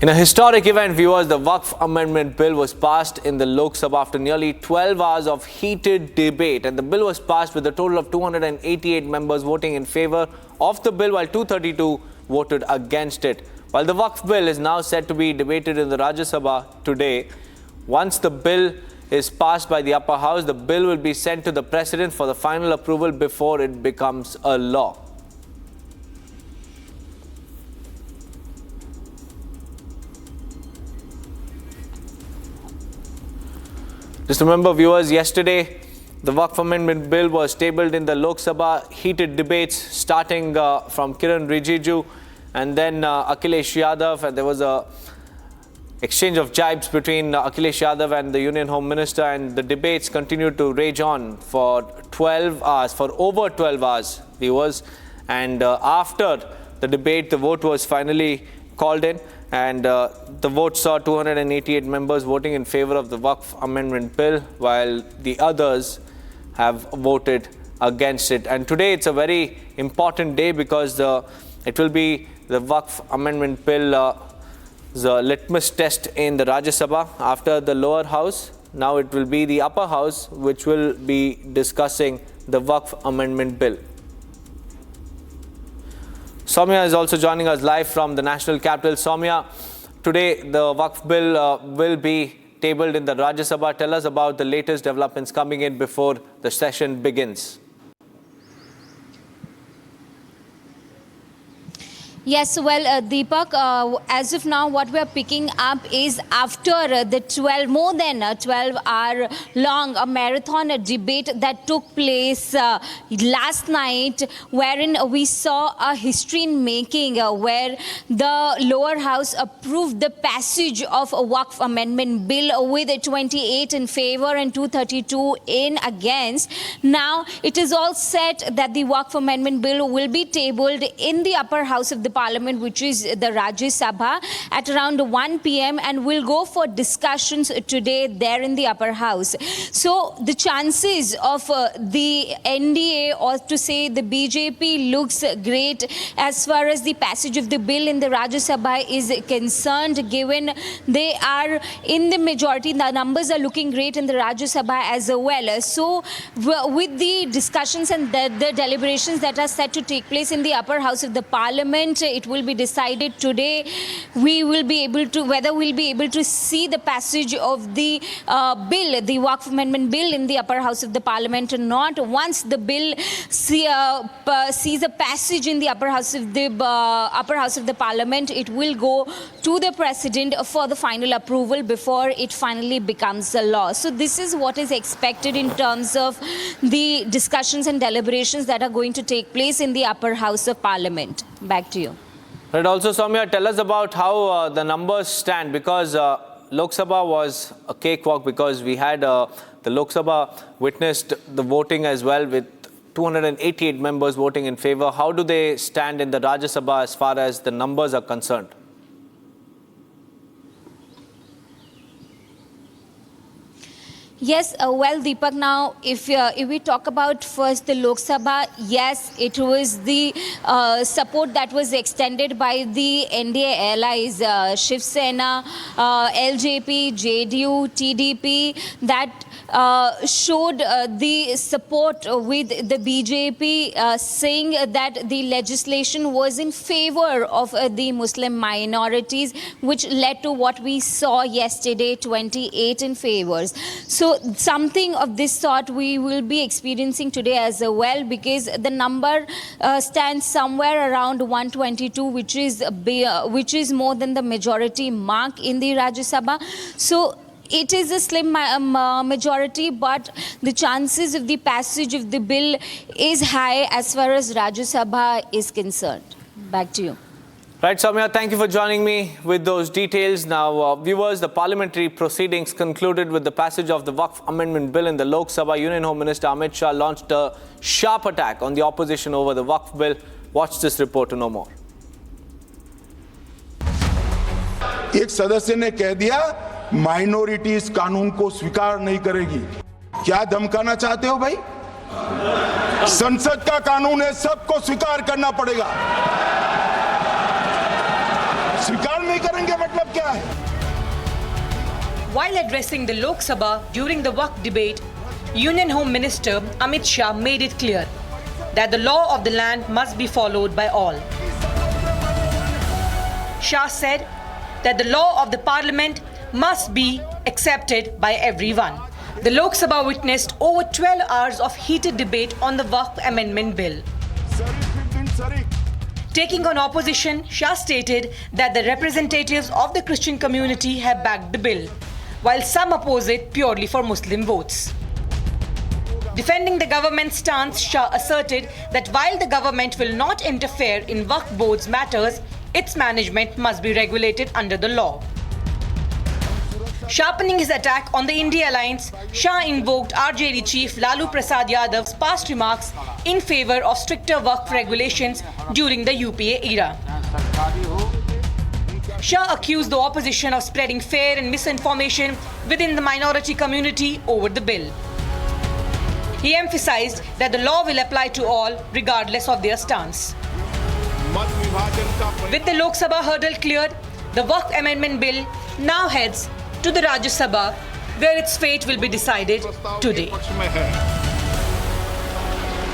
In a historic event, viewers, the Waqf Amendment Bill was passed in the Lok Sabha after nearly 12 hours of heated debate, and the bill was passed with a total of 288 members voting in favour of the bill, while 232 voted against it. While the Waqf Bill is now set to be debated in the Rajya Sabha today, once the bill is passed by the upper house, the bill will be sent to the President for the final approval before it becomes a law. Just remember, viewers, yesterday the Waqf Amendment Bill was tabled in the Lok Sabha. Heated debates starting from Kiran Rijiju and then Akhilesh Yadav, and there was a exchange of jibes between Akhilesh Yadav and the Union Home Minister, and the debates continued to rage on for 12 hours, for over 12 hours, viewers. And after the debate, the vote was finally called in, and the vote saw 288 members voting in favour of the Waqf Amendment Bill, while the others have voted against it. And today it's a very important day because it will be the Waqf Amendment Bill the litmus test in the Rajya Sabha after the lower house. Now it will be the upper house which will be discussing the Waqf Amendment Bill. Soumya is also joining us live from the national capital. Soumya, today the Waqf Bill will be tabled in the Rajya Sabha. Tell us about the latest developments coming in before the session begins. Yes, well, Deepak, as of now, what we are picking up is after the more than 12-hour long marathon debate that took place last night, wherein we saw a history in making, where the lower house approved the passage of a Waqf Amendment Bill with 28 in favour and 232 in against. Now, it is all set that the Waqf Amendment Bill will be tabled in the upper house of the Parliament, which is the Rajya Sabha, at around 1 p.m. and will go for discussions today there in the upper house. So the chances of the NDA, or to say the BJP, looks great as far as the passage of the bill in the Rajya Sabha is concerned, given they are in the majority. The numbers are looking great in the Rajya Sabha as well. So with the discussions and the deliberations that are set to take place in the upper house of the Parliament, it will be decided today. We will be able to, whether we'll be able to see the passage of the bill, the Waqf Amendment Bill, in the upper house of the Parliament or not. Once the bill sees a passage in the upper house of the Parliament, it will go to the President for the final approval before it finally becomes a law. So this is what is expected in terms of the discussions and deliberations that are going to take place in the upper house of Parliament. Back to you. Right. Also, Soumya, tell us about how the numbers stand, because Lok Sabha was a cakewalk, because we had the Lok Sabha witnessed the voting as well, with 288 members voting in favour. How do they stand in the Rajya Sabha as far as the numbers are concerned? Yes, well, Deepak, now if we talk about first the Lok Sabha, yes, it was the support that was extended by the NDA allies, Shiv Sena, LJP, JDU, TDP, that showed the support with the BJP, saying that the legislation was in favour of the Muslim minorities, which led to what we saw yesterday, 28 in favours. So something of this sort we will be experiencing today as well, because the number stands somewhere around 122, which is more than the majority mark in the Rajya Sabha. So it is a slim majority, but the chances of the passage of the bill is high as far as Rajya Sabha is concerned. Back to you. Right, Soumya, thank you for joining me with those details. Now, viewers, the parliamentary proceedings concluded with the passage of the Waqf Amendment Bill in the Lok Sabha. Union Home Minister Amit Shah launched a sharp attack on the opposition over the Waqf Bill. Watch this report to know more. एक सदस्य ने कह दिया minority इस कानून को स्वीकार नहीं करेगी। क्या धमकाना चाहते हो भाई? संसद का कानून है, सबको स्वीकार करना पड़ेगा। स्वीकार नहीं करेंगे मतलब क्या? While addressing the Lok Sabha during the Waqf debate, Union Home Minister Amit Shah made it clear that the law of the land must be followed by all. Shah said that the law of the parliament must be accepted by everyone. The Lok Sabha witnessed over 12 hours of heated debate on the Waqf Amendment Bill. Taking on opposition, Shah stated that the representatives of the Christian community have backed the bill, while some oppose it purely for Muslim votes. Defending the government's stance, Shah asserted that while the government will not interfere in Waqf board's matters, its management must be regulated under the law. Sharpening his attack on the India alliance, Shah invoked RJD chief Lalu Prasad Yadav's past remarks in favour of stricter Waqf regulations during the UPA era. Shah accused the opposition of spreading fear and misinformation within the minority community over the bill. He emphasized that the law will apply to all regardless of their stance. With the Lok Sabha hurdle cleared, the Waqf Amendment Bill now heads to the Rajya Sabha, where its fate will be decided today.